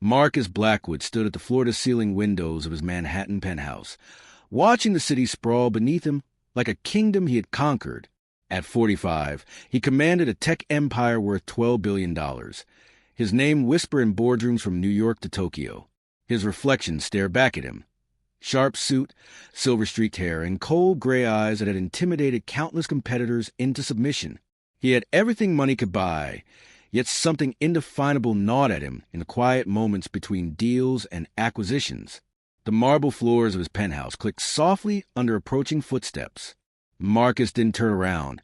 Marcus Blackwood stood at the floor-to-ceiling windows of his Manhattan penthouse, watching the city sprawl beneath him like a kingdom he had conquered. At 45, he commanded a tech empire worth $12 billion. His name whispered in boardrooms from New York to Tokyo. His reflection stared back at him. Sharp suit, silver-streaked hair, and cold gray eyes that had intimidated countless competitors into submission. He had everything money could buy, yet something indefinable gnawed at him in the quiet moments between deals and acquisitions. The marble floors of his penthouse clicked softly under approaching footsteps. Marcus didn't turn around.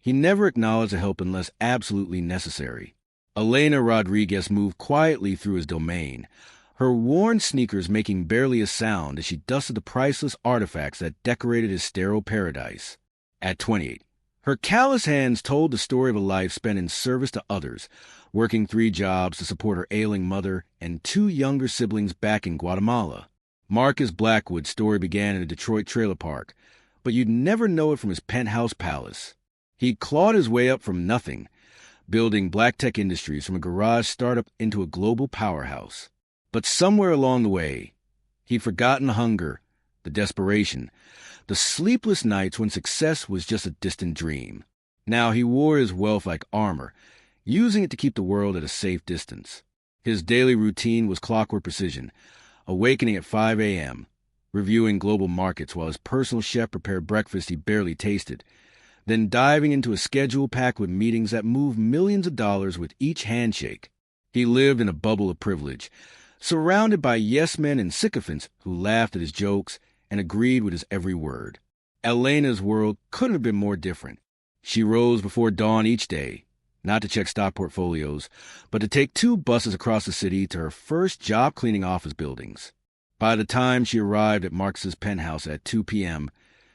He never acknowledged the help unless absolutely necessary. Elena Rodriguez moved quietly through his domain, her worn sneakers making barely a sound as she dusted the priceless artifacts that decorated his sterile paradise. At 28, her callous hands told the story of a life spent in service to others, working 3 jobs to support her ailing mother and 2 younger siblings back in Guatemala. Marcus Blackwood's story began in a Detroit trailer park, but you'd never know it from his penthouse palace. He'd clawed his way up from nothing, building black tech industries from a garage startup into a global powerhouse. But somewhere along the way, he'd forgotten the hunger, the desperation, the sleepless nights when success was just a distant dream. Now he wore his wealth like armor, using it to keep the world at a safe distance. His daily routine was clockwork precision, awakening at 5 a.m., reviewing global markets while his personal chef prepared breakfast he barely tasted, then diving into a schedule packed with meetings that moved millions of dollars with each handshake. He lived in a bubble of privilege, surrounded by yes-men and sycophants who laughed at his jokes and agreed with his every word. Elena's world couldn't have been more different. She rose before dawn each day, not to check stock portfolios, but to take 2 buses across the city to her first job-cleaning office buildings. By the time she arrived at Marcus's penthouse at 2 p.m.,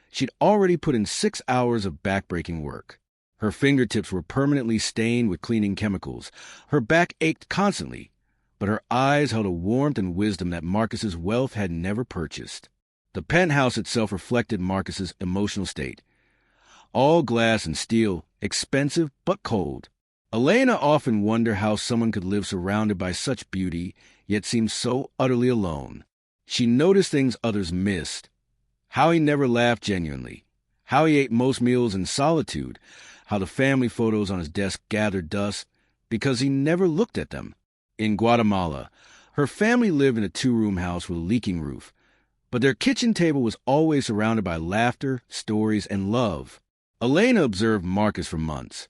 she'd already put in 6 hours of back-breaking work. Her fingertips were permanently stained with cleaning chemicals. Her back ached constantly, but her eyes held a warmth and wisdom that Marcus's wealth had never purchased. The penthouse itself reflected Marcus's emotional state. All glass and steel, expensive but cold. Elena often wondered how someone could live surrounded by such beauty, yet seem so utterly alone. She noticed things others missed. How he never laughed genuinely. How he ate most meals in solitude. How the family photos on his desk gathered dust because he never looked at them. In Guatemala, her family lived in a 2-room house with a leaking roof, but their kitchen table was always surrounded by laughter, stories, and love. Elena observed Marcus for months,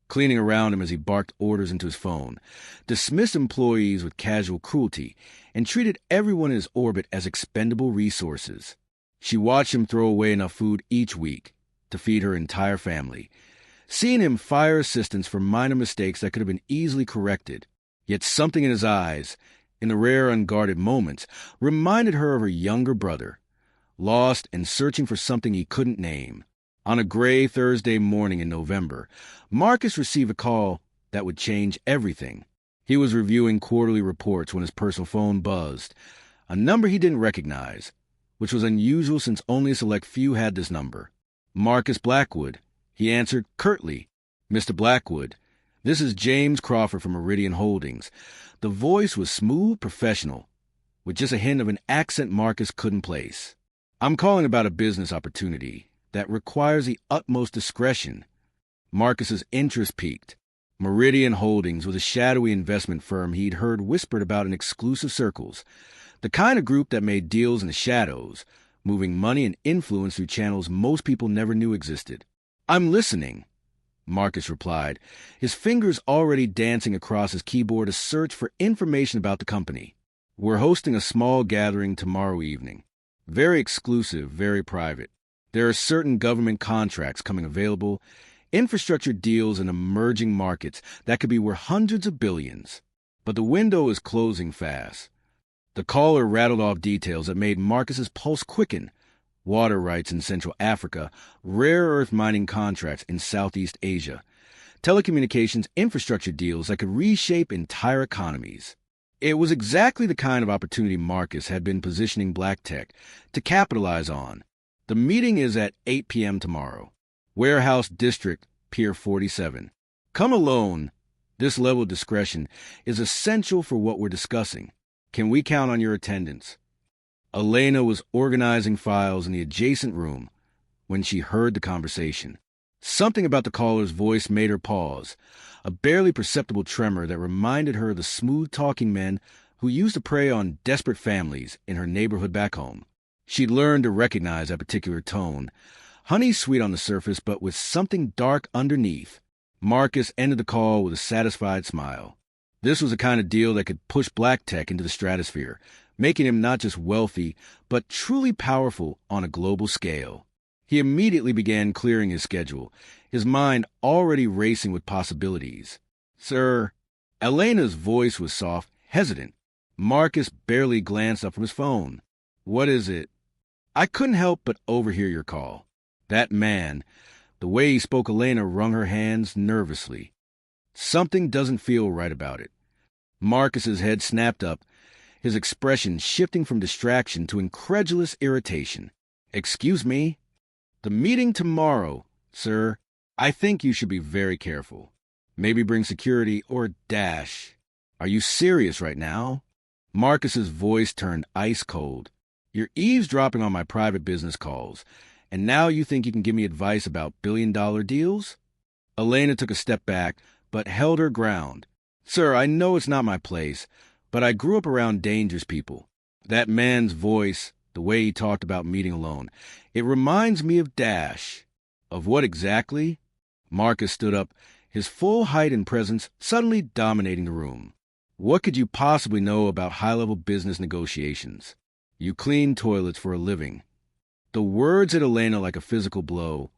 cleaning around him as he barked orders into his phone, dismissed employees with casual cruelty, and treated everyone in his orbit as expendable resources. She watched him throw away enough food each week to feed her entire family, seeing him fire assistants for minor mistakes that could have been easily corrected. Yet something in his eyes, in the rare unguarded moments, reminded her of her younger brother, lost and searching for something he couldn't name. On a gray Thursday morning in November, Marcus received a call that would change everything. He was reviewing quarterly reports when his personal phone buzzed, a number he didn't recognize, which was unusual since only a select few had this number. Marcus Blackwood. He answered curtly. "Mr. Blackwood, this is James Crawford from Meridian Holdings." The voice was smooth, professional, with just a hint of an accent Marcus couldn't place. "I'm calling about a business opportunity that requires the utmost discretion." Marcus's interest piqued. Meridian Holdings was a shadowy investment firm he'd heard whispered about in exclusive circles, the kind of group that made deals in the shadows, moving money and influence through channels most people never knew existed. "I'm listening," Marcus replied, his fingers already dancing across his keyboard to search for information about the company. "We're hosting a small gathering tomorrow evening. Very exclusive, very private. There are certain government contracts coming available, infrastructure deals in emerging markets that could be worth hundreds of billions. But the window is closing fast." The caller rattled off details that made Marcus's pulse quicken. Water rights in Central Africa, rare earth mining contracts in Southeast Asia, telecommunications infrastructure deals that could reshape entire economies. It was exactly the kind of opportunity Marcus had been positioning Black Tech to capitalize on. "The meeting is at 8 p.m. tomorrow. Warehouse District, Pier 47. Come alone, This level of discretion is essential for what we're discussing. Can we count on your attendance? Elena was organizing files in the adjacent room when she heard the conversation. Something about the caller's voice made her pause, a barely perceptible tremor that reminded her of the smooth-talking men who used to prey on desperate families in her neighborhood back home. She'd learned to recognize that particular tone, honey-sweet on the surface but with something dark underneath. Marcus ended the call with a satisfied smile. This was the kind of deal that could push black tech into the stratosphere, making him not just wealthy, but truly powerful on a global scale. He immediately began clearing his schedule, his mind already racing with possibilities. "Sir," Elena's voice was soft, hesitant. Marcus barely glanced up from his phone. "What is it?" "I couldn't help but overhear your call." That man, the way he spoke, Elena wrung her hands nervously. Something doesn't feel right about it. Marcus's head snapped up, his expression shifting from distraction to incredulous irritation. "Excuse me?" "The meeting tomorrow, sir. I think you should be very careful. Maybe bring security or dash." "Are you serious right now?" Marcus's voice turned ice cold. "You're eavesdropping on my private business calls, and now you think you can give me advice about billion-dollar deals?" Elena took a step back, but held her ground. "Sir, I know it's not my place, but I grew up around dangerous people. That man's voice, the way he talked about meeting alone, it reminds me of Dash." "Of what exactly?" Marcus stood up, his full height and presence suddenly dominating the room. "What could you possibly know about high-level business negotiations? You clean toilets for a living." The words hit Elena like a physical blow,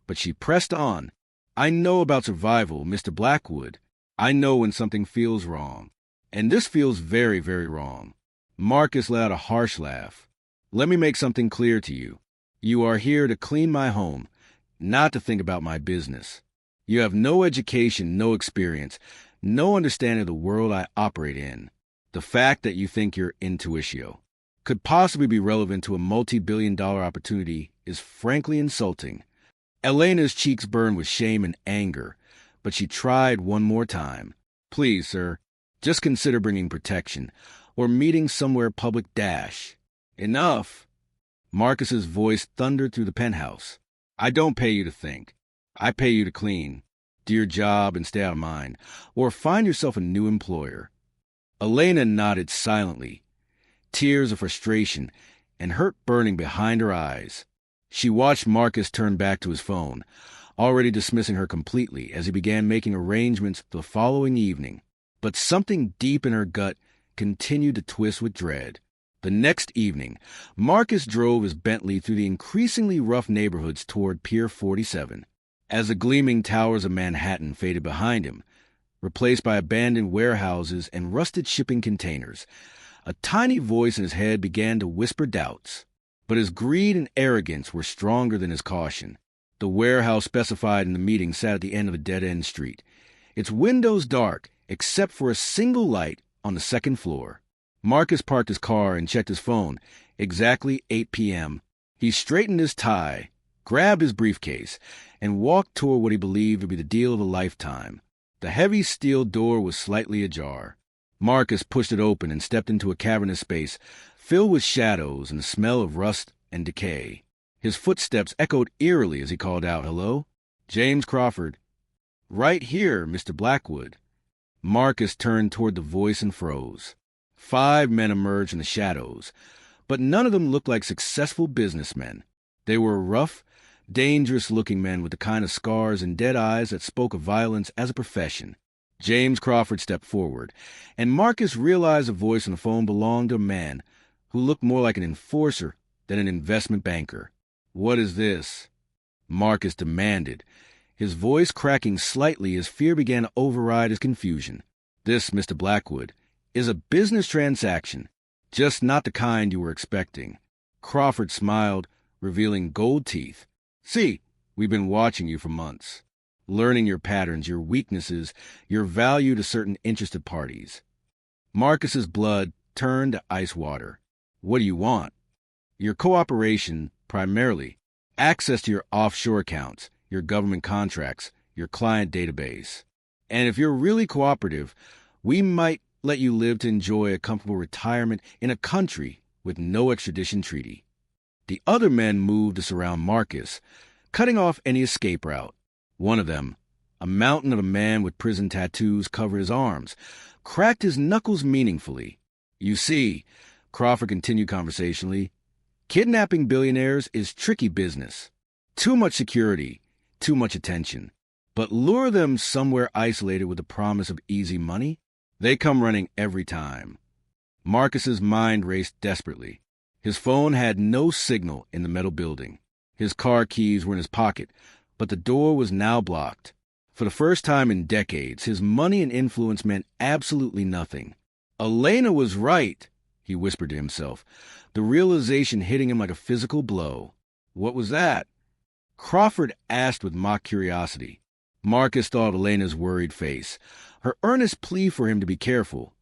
but she pressed on. "I know about survival, Mr. Blackwood. I know when something feels wrong. And this feels very, very wrong." Marcus let out a harsh laugh. "Let me make something clear to you. You are here to clean my home, not to think about my business. You have no education, no experience, no understanding of the world I operate in. The fact that you think your intuitio could possibly be relevant to a multi-billion-dollar opportunity is frankly insulting." Elena's cheeks burned with shame and anger, but she tried one more time. "Please, sir, just consider bringing protection, or meeting somewhere public dash." "Enough!" Marcus's voice thundered through the penthouse. "I don't pay you to think. I pay you to clean. Do your job and stay out of mine, or find yourself a new employer." Elena nodded silently, tears of frustration and hurt burning behind her eyes. She watched Marcus turn back to his phone, already dismissing her completely as he began making arrangements for the following evening. But something deep in her gut continued to twist with dread. The next evening, Marcus drove his Bentley through the increasingly rough neighborhoods toward Pier 47. As the gleaming towers of Manhattan faded behind him, replaced by abandoned warehouses and rusted shipping containers, a tiny voice in his head began to whisper doubts. But his greed and arrogance were stronger than his caution. The warehouse specified in the meeting sat at the end of a dead-end street, its windows dark except for a single light on the second floor. Marcus parked his car and checked his phone. Exactly 8 p.m. He straightened his tie, grabbed his briefcase, and walked toward what he believed to be the deal of a lifetime. The heavy steel door was slightly ajar. Marcus pushed it open and stepped into a cavernous space filled with shadows and the smell of rust and decay. His footsteps echoed eerily as he called out, "Hello? James Crawford." "Right here, Mr. Blackwood." Marcus turned toward the voice and froze. 5 men emerged from the shadows, but none of them looked like successful businessmen. They were rough, dangerous-looking men with the kind of scars and dead eyes that spoke of violence as a profession. James Crawford stepped forward, and Marcus realized the voice on the phone belonged to a man who looked more like an enforcer than an investment banker. "What is this?" Marcus demanded, his voice cracking slightly as fear began to override his confusion. "This, Mr. Blackwood, is a business transaction, just not the kind you were expecting." Crawford smiled, revealing gold teeth. "See, we've been watching you for months, learning your patterns, your weaknesses, your value to certain interested parties." Marcus's blood turned to ice water. "What do you want?" "Your cooperation, primarily. Access to your offshore accounts, your government contracts, your client database." And if you're really cooperative, we might let you live to enjoy a comfortable retirement in a country with no extradition treaty. The other men moved to surround Marcus, cutting off any escape route. One of them, a mountain of a man with prison tattoos cover his arms, cracked his knuckles meaningfully. You see, Crawford continued conversationally, kidnapping billionaires is tricky business. Too much security, too much attention. But lure them somewhere isolated with the promise of easy money, they come running every time. Marcus's mind raced desperately. His phone had no signal in the metal building. His car keys were in his pocket, but the door was now blocked. For the first time in decades, his money and influence meant absolutely nothing. Elena was right, he whispered to himself, the realization hitting him like a physical blow. What was that? Crawford asked with mock curiosity. Marcus thought of Elena's worried face, her earnest plea for him to be careful,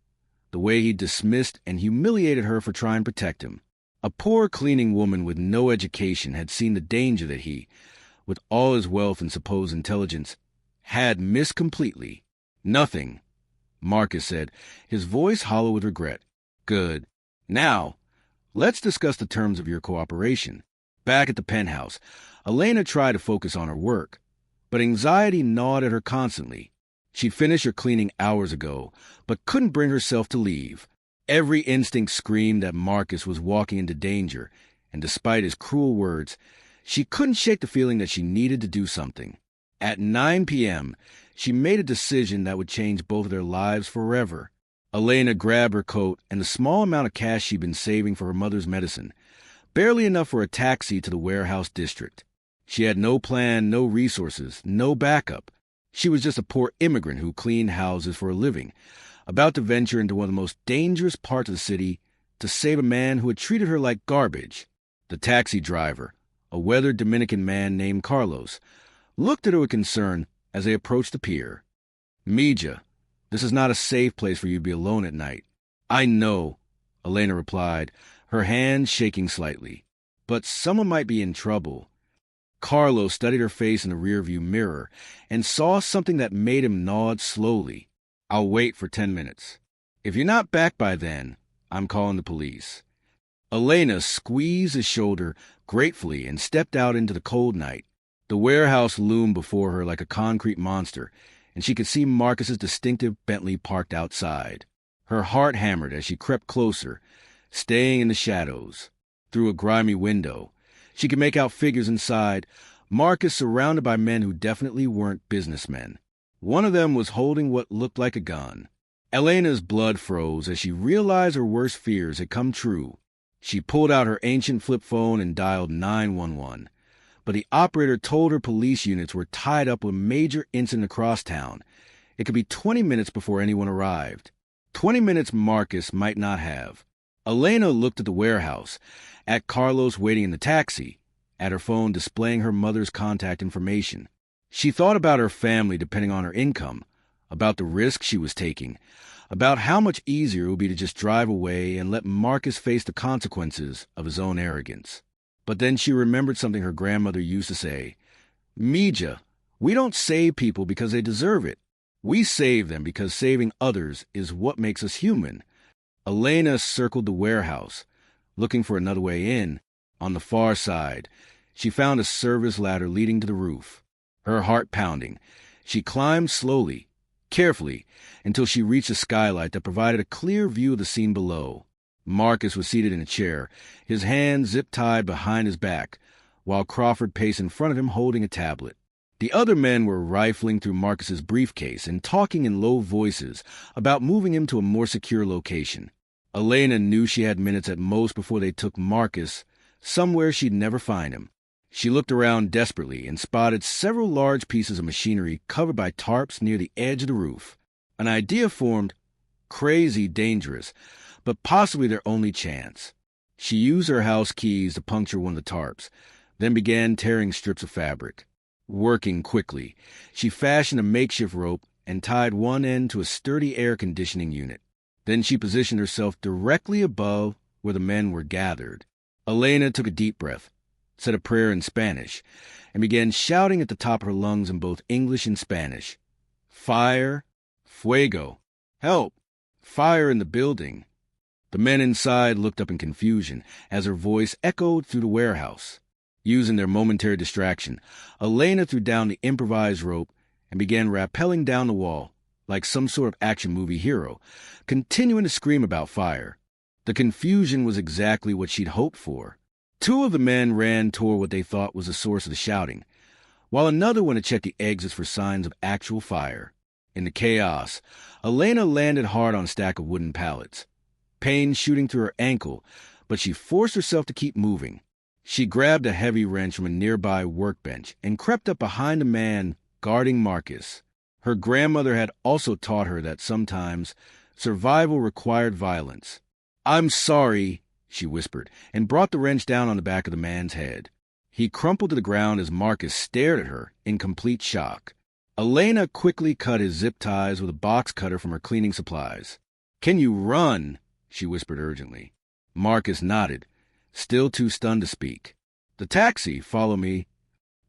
the way he dismissed and humiliated her for trying to protect him. A poor cleaning woman with no education had seen the danger that he, with all his wealth and supposed intelligence, had missed completely. Nothing, Marcus said, his voice hollow with regret. Good. Now, let's discuss the terms of your cooperation. Back at the penthouse, Elena tried to focus on her work, but anxiety gnawed at her constantly. She'd finished her cleaning hours ago, but couldn't bring herself to leave. Every instinct screamed that Marcus was walking into danger, and despite his cruel words, she couldn't shake the feeling that she needed to do something. At 9 p.m., she made a decision that would change both of their lives forever. Elena grabbed her coat and the small amount of cash she'd been saving for her mother's medicine, barely enough for a taxi to the warehouse district. She had no plan, no resources, no backup. She was just a poor immigrant who cleaned houses for a living, about to venture into one of the most dangerous parts of the city to save a man who had treated her like garbage. The taxi driver, a weathered Dominican man named Carlos, looked at her with concern as they approached the pier. Mija, this is not a safe place for you to be alone at night. I know, Elena replied, her hand shaking slightly. But someone might be in trouble. Carlos studied her face in the rearview mirror and saw something that made him nod slowly. I'll wait for 10 minutes. If you're not back by then, I'm calling the police. Elena squeezed his shoulder gratefully and stepped out into the cold night. The warehouse loomed before her like a concrete monster, and she could see Marcus's distinctive Bentley parked outside. Her heart hammered as she crept closer, staying in the shadows. Through a grimy window, she could make out figures inside, Marcus surrounded by men who definitely weren't businessmen. One of them was holding what looked like a gun. Elena's blood froze as she realized her worst fears had come true. She pulled out her ancient flip phone and dialed 911. But the operator told her police units were tied up with a major incident across town. It could be 20 minutes before anyone arrived. 20 minutes Marcus might not have. Elena looked at the warehouse, at Carlos waiting in the taxi, at her phone displaying her mother's contact information. She thought about her family depending on her income, about the risk she was taking, about how much easier it would be to just drive away and let Marcus face the consequences of his own arrogance. But then she remembered something her grandmother used to say. Mija, we don't save people because they deserve it. We save them because saving others is what makes us human. Elena circled the warehouse, looking for another way in. On the far side, she found a service ladder leading to the roof. Her heart pounding, she climbed slowly, carefully, until she reached a skylight that provided a clear view of the scene below. Marcus was seated in a chair, his hands zip-tied behind his back, while Crawford paced in front of him holding a tablet. The other men were rifling through Marcus's briefcase and talking in low voices about moving him to a more secure location. Elena knew she had minutes at most before they took Marcus somewhere she'd never find him. She looked around desperately and spotted several large pieces of machinery covered by tarps near the edge of the roof. An idea formed, crazy dangerous, but possibly their only chance. She used her house keys to puncture one of the tarps, then began tearing strips of fabric. Working quickly, she fashioned a makeshift rope and tied one end to a sturdy air conditioning unit. Then she positioned herself directly above where the men were gathered. Elena took a deep breath, said a prayer in Spanish, and began shouting at the top of her lungs in both English and Spanish. Fire. Fuego. Help. Fire in the building. The men inside looked up in confusion as her voice echoed through the warehouse. Using their momentary distraction, Elena threw down the improvised rope and began rappelling down the wall like some sort of action movie hero, continuing to scream about fire. The confusion was exactly what she'd hoped for. Two of the men ran toward what they thought was the source of the shouting, while another went to check the exits for signs of actual fire. In the chaos, Elena landed hard on a stack of wooden pallets, pain shooting through her ankle, but she forced herself to keep moving. She grabbed a heavy wrench from a nearby workbench and crept up behind a man guarding Marcus. Her grandmother had also taught her that sometimes survival required violence. "I'm sorry," she whispered, and brought the wrench down on the back of the man's head. He crumpled to the ground as Marcus stared at her in complete shock. Elena quickly cut his zip ties with a box cutter from her cleaning supplies. "Can you run?" she whispered urgently. Marcus nodded, still too stunned to speak. "The taxi, follow me."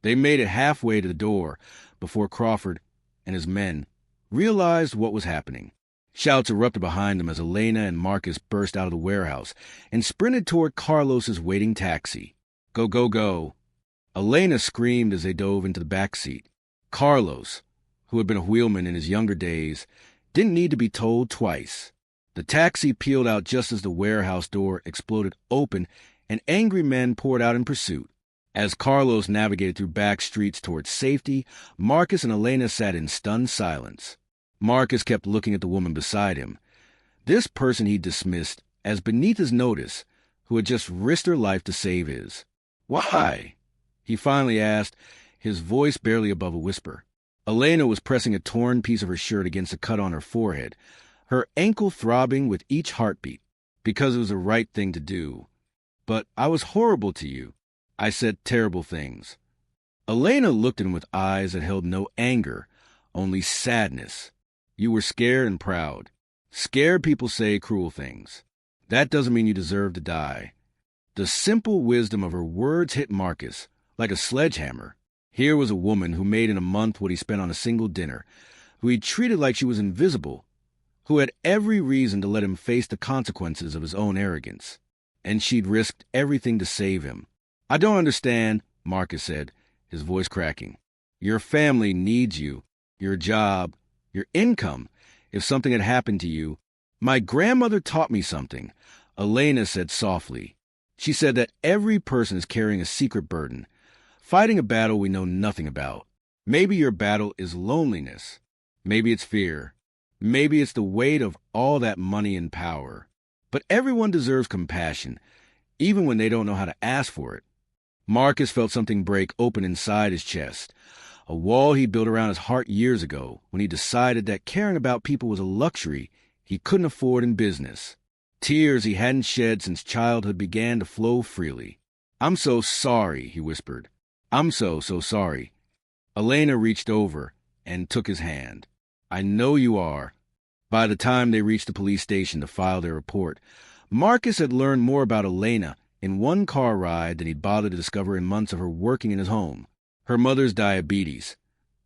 They made it halfway to the door before Crawford and his men realized what was happening. Shouts erupted behind them as Elena and Marcus burst out of the warehouse and sprinted toward Carlos's waiting taxi. "Go, go, go." Elena screamed as they dove into the back seat. Carlos, who had been a wheelman in his younger days, didn't need to be told twice. The taxi peeled out just as the warehouse door exploded open and angry men poured out in pursuit. As Carlos navigated through back streets towards safety, Marcus and Elena sat in stunned silence. Marcus kept looking at the woman beside him, this person he dismissed as beneath his notice, who had just risked her life to save his. "Why?" he finally asked, his voice barely above a whisper. Elena was pressing a torn piece of her shirt against a cut on her forehead, her ankle throbbing with each heartbeat, because it was the right thing to do. "But I was horrible to you. I said terrible things." Elena looked at him with eyes that held no anger, only sadness. "You were scared and proud. Scared people say cruel things. That doesn't mean you deserve to die." The simple wisdom of her words hit Marcus like a sledgehammer. Here was a woman who made in a month what he spent on a single dinner, who he treated like she was invisible, who had every reason to let him face the consequences of his own arrogance. And she'd risked everything to save him. "I don't understand," Marcus said, his voice cracking. "Your family needs you, your job, your income. If something had happened to you—" "My grandmother taught me something," Elena said softly. "She said that every person is carrying a secret burden, fighting a battle we know nothing about. Maybe your battle is loneliness. Maybe it's fear. Maybe it's the weight of all that money and power. But everyone deserves compassion, even when they don't know how to ask for it." Marcus felt something break open inside his chest, a wall he built around his heart years ago when he decided that caring about people was a luxury he couldn't afford in business. Tears he hadn't shed since childhood began to flow freely. "I'm so sorry," he whispered. "I'm so sorry." Elena reached over and took his hand. "I know you are." By the time they reached the police station to file their report, Marcus had learned more about Elena in one car ride than he'd bothered to discover in months of her working in his home. Her mother's diabetes,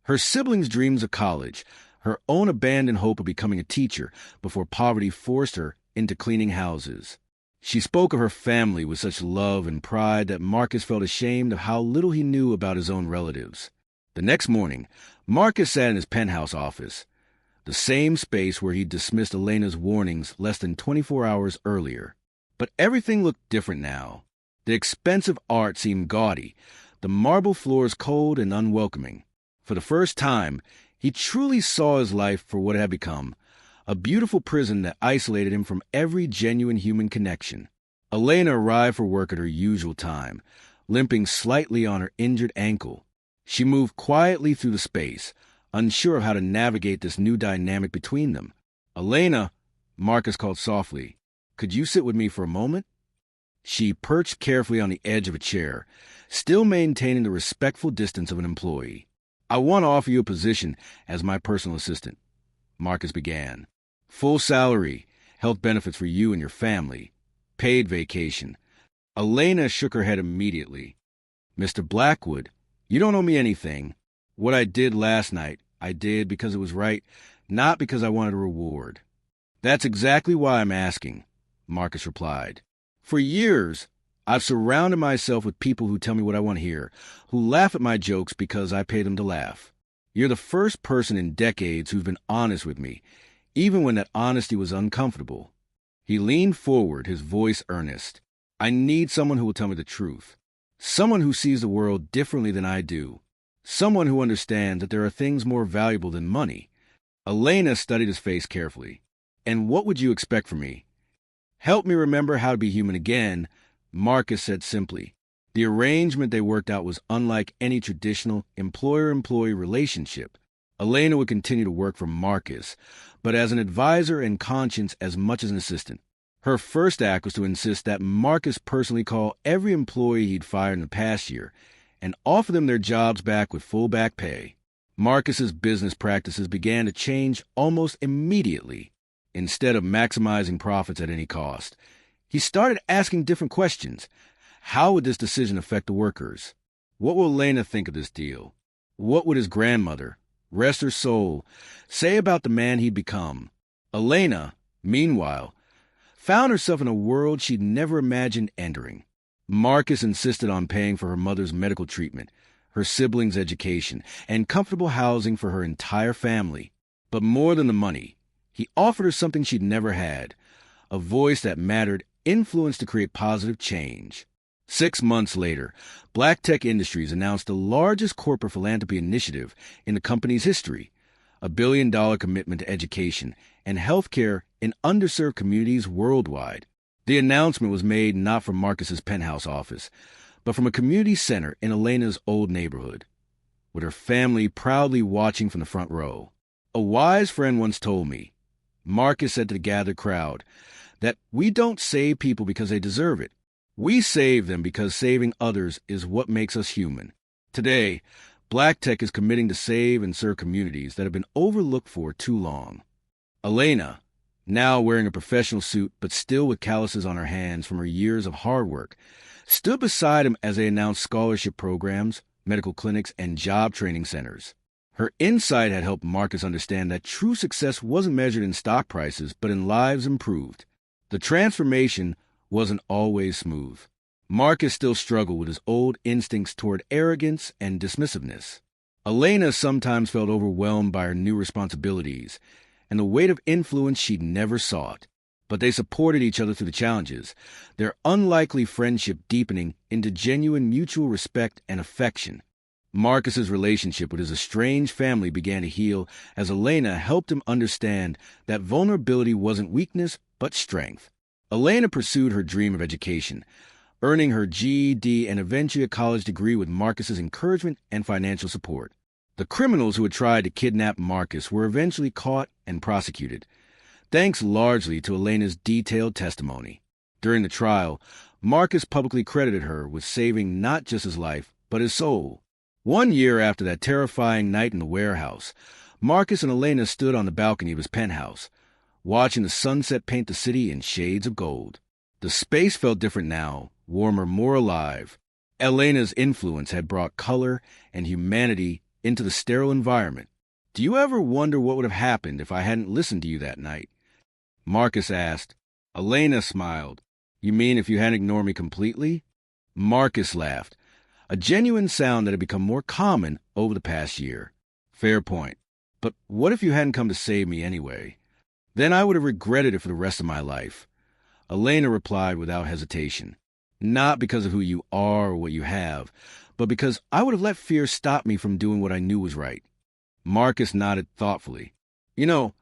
her siblings' dreams of college, her own abandoned hope of becoming a teacher before poverty forced her into cleaning houses. She spoke of her family with such love and pride that Marcus felt ashamed of how little he knew about his own relatives. The next morning, Marcus sat in his penthouse office, the same space where he'd dismissed Elena's warnings less than 24 hours earlier. But everything looked different now. The expensive art seemed gaudy, the marble floors cold and unwelcoming. For the first time, he truly saw his life for what it had become, a beautiful prison that isolated him from every genuine human connection. Elena arrived for work at her usual time, limping slightly on her injured ankle. She moved quietly through the space, unsure of how to navigate this new dynamic between them. "Elena," Marcus called softly, "could you sit with me for a moment?" She perched carefully on the edge of a chair, still maintaining the respectful distance of an employee. "I want to offer you a position as my personal assistant," Marcus began. "Full salary, health benefits for you and your family, paid vacation." Elena shook her head immediately. "Mr. Blackwood, you don't owe me anything. What I did last night I did because it was right, not because I wanted a reward. That's exactly why I'm asking, Marcus replied. For years, I've surrounded myself with people who tell me what I want to hear, who laugh at my jokes because I pay them to laugh. You're the first person in decades who's been honest with me, even when that honesty was uncomfortable. He leaned forward, his voice earnest. I need someone who will tell me the truth. Someone who sees the world differently than I do. Someone who understands that there are things more valuable than money. Elena studied his face carefully. And what would you expect from me? Help me remember how to be human again, Marcus said simply. The arrangement they worked out was unlike any traditional employer-employee relationship. Elena would continue to work for Marcus, but as an advisor and conscience as much as an assistant. Her first act was to insist that Marcus personally call every employee he'd fired in the past year and offer them their jobs back with full back pay. Marcus's business practices began to change almost immediately. Instead of maximizing profits at any cost, he started asking different questions. How would this decision affect the workers? What will Elena think of this deal? What would his grandmother, rest her soul, say about the man he'd become? Elena, meanwhile, found herself in a world she'd never imagined entering. Marcus insisted on paying for her mother's medical treatment, her siblings' education, and comfortable housing for her entire family. But more than the money, he offered her something she'd never had, a voice that mattered, influence to create positive change. 6 months later, Black Tech Industries announced the largest corporate philanthropy initiative in the company's history, a $1 billion commitment to education and healthcare in underserved communities worldwide. The announcement was made not from Marcus's penthouse office, but from a community center in Elena's old neighborhood, with her family proudly watching from the front row. A wise friend once told me, Marcus said to the gathered crowd, that we don't save people because they deserve it. We save them because saving others is what makes us human. Today, Black Tech is committing to save and serve communities that have been overlooked for too long. Elena, now wearing a professional suit but still with calluses on her hands from her years of hard work, stood beside him as they announced scholarship programs, medical clinics, and job training centers. Her insight had helped Marcus understand that true success wasn't measured in stock prices but in lives improved. The transformation wasn't always smooth. Marcus still struggled with his old instincts toward arrogance and dismissiveness. Elena sometimes felt overwhelmed by her new responsibilities and the weight of influence she'd never sought. But they supported each other through the challenges, their unlikely friendship deepening into genuine mutual respect and affection. Marcus's relationship with his estranged family began to heal as Elena helped him understand that vulnerability wasn't weakness but strength. Elena pursued her dream of education, earning her GED and eventually a college degree with Marcus's encouragement and financial support. The criminals who had tried to kidnap Marcus were eventually caught and prosecuted, thanks largely to Elena's detailed testimony. During the trial, Marcus publicly credited her with saving not just his life, but his soul. 1 year after that terrifying night in the warehouse, Marcus and Elena stood on the balcony of his penthouse, watching the sunset paint the city in shades of gold. The space felt different now, warmer, more alive. Elena's influence had brought color and humanity into the sterile environment. Do you ever wonder what would have happened if I hadn't listened to you that night? Marcus asked. Elena smiled. You mean if you hadn't ignored me completely? Marcus laughed, a genuine sound that had become more common over the past year. Fair point. But what if you hadn't come to save me anyway? Then I would have regretted it for the rest of my life. Elena replied without hesitation. Not because of who you are or what you have, but because I would have let fear stop me from doing what I knew was right. Marcus nodded thoughtfully. You know,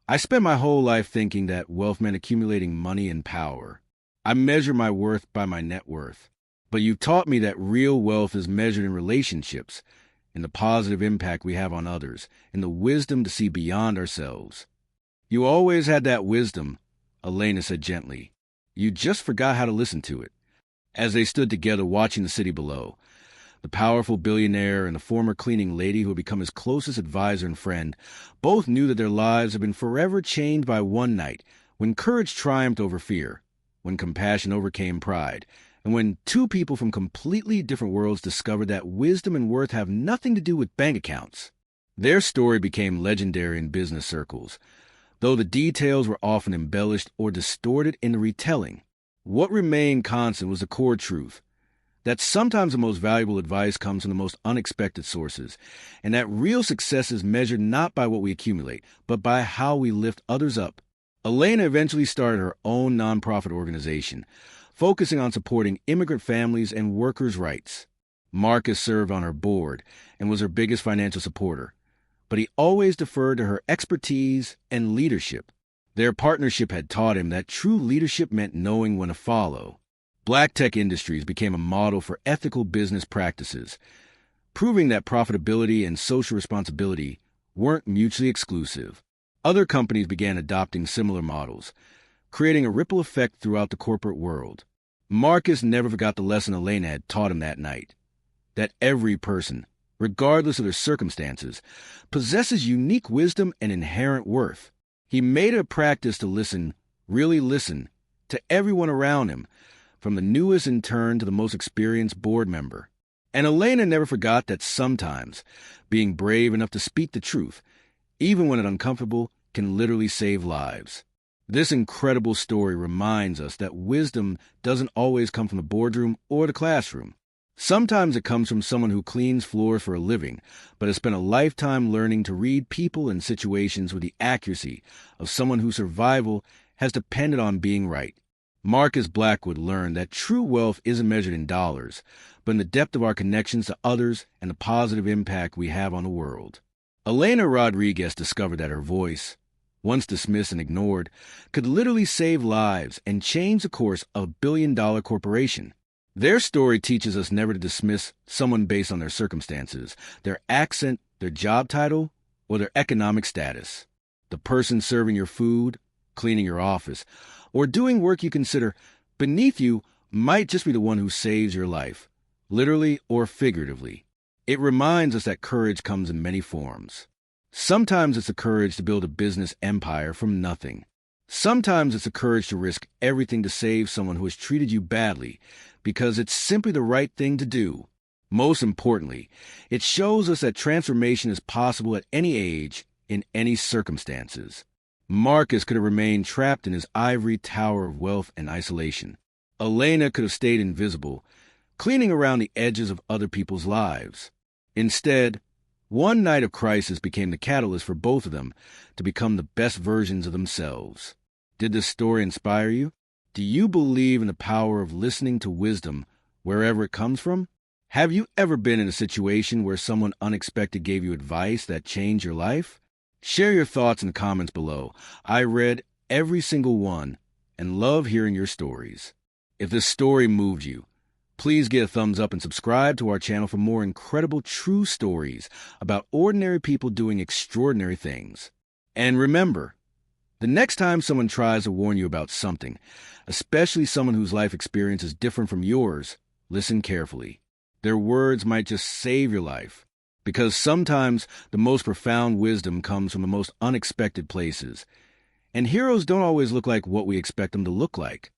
I spent my whole life thinking that wealth meant accumulating money and power. I measure my worth by my net worth. But you taught me that real wealth is measured in relationships, in the positive impact we have on others, in the wisdom to see beyond ourselves. You always had that wisdom, Elena said gently. You just forgot how to listen to it. As they stood together watching the city below, the powerful billionaire and the former cleaning lady who had become his closest advisor and friend both knew that their lives had been forever changed by one night when courage triumphed over fear, when compassion overcame pride, and when two people from completely different worlds discovered that wisdom and worth have nothing to do with bank accounts. Their story became legendary in business circles, though the details were often embellished or distorted in the retelling. What remained constant was the core truth, that sometimes the most valuable advice comes from the most unexpected sources, and that real success is measured not by what we accumulate, but by how we lift others up. Elena eventually started her own nonprofit organization, focusing on supporting immigrant families and workers' rights. Marcus served on her board and was her biggest financial supporter, but he always deferred to her expertise and leadership. Their partnership had taught him that true leadership meant knowing when to follow. Black tech industries became a model for ethical business practices, proving that profitability and social responsibility weren't mutually exclusive. Other companies began adopting similar models, creating a ripple effect throughout the corporate world. Marcus never forgot the lesson Elena had taught him that night, that every person, regardless of their circumstances, possesses unique wisdom and inherent worth. He made it a practice to listen, really listen, to everyone around him, from the newest intern to the most experienced board member. And Elena never forgot that sometimes being brave enough to speak the truth, even when it's uncomfortable, can literally save lives. This incredible story reminds us that wisdom doesn't always come from the boardroom or the classroom. Sometimes it comes from someone who cleans floors for a living, but has spent a lifetime learning to read people and situations with the accuracy of someone whose survival has depended on being right. Marcus Blackwood learned that true wealth isn't measured in dollars, but in the depth of our connections to others and the positive impact we have on the world. Elena Rodriguez discovered that her voice, once dismissed and ignored, could literally save lives and change the course of a billion-dollar corporation. Their story teaches us never to dismiss someone based on their circumstances, their accent, their job title, or their economic status. The person serving your food, cleaning your office, or doing work you consider beneath you might just be the one who saves your life, literally or figuratively. It reminds us that courage comes in many forms. Sometimes it's the courage to build a business empire from nothing. Sometimes it's the courage to risk everything to save someone who has treated you badly because it's simply the right thing to do. Most importantly, it shows us that transformation is possible at any age, in any circumstances. Marcus could have remained trapped in his ivory tower of wealth and isolation. Elena could have stayed invisible, cleaning around the edges of other people's lives. Instead, one night of crisis became the catalyst for both of them to become the best versions of themselves. Did this story inspire you? Do you believe in the power of listening to wisdom wherever it comes from? Have you ever been in a situation where someone unexpected gave you advice that changed your life? Share your thoughts in the comments below. I read every single one and love hearing your stories. If this story moved you, please give a thumbs up and subscribe to our channel for more incredible true stories about ordinary people doing extraordinary things. And remember, the next time someone tries to warn you about something, especially someone whose life experience is different from yours, listen carefully. Their words might just save your life. Because sometimes the most profound wisdom comes from the most unexpected places. And heroes don't always look like what we expect them to look like.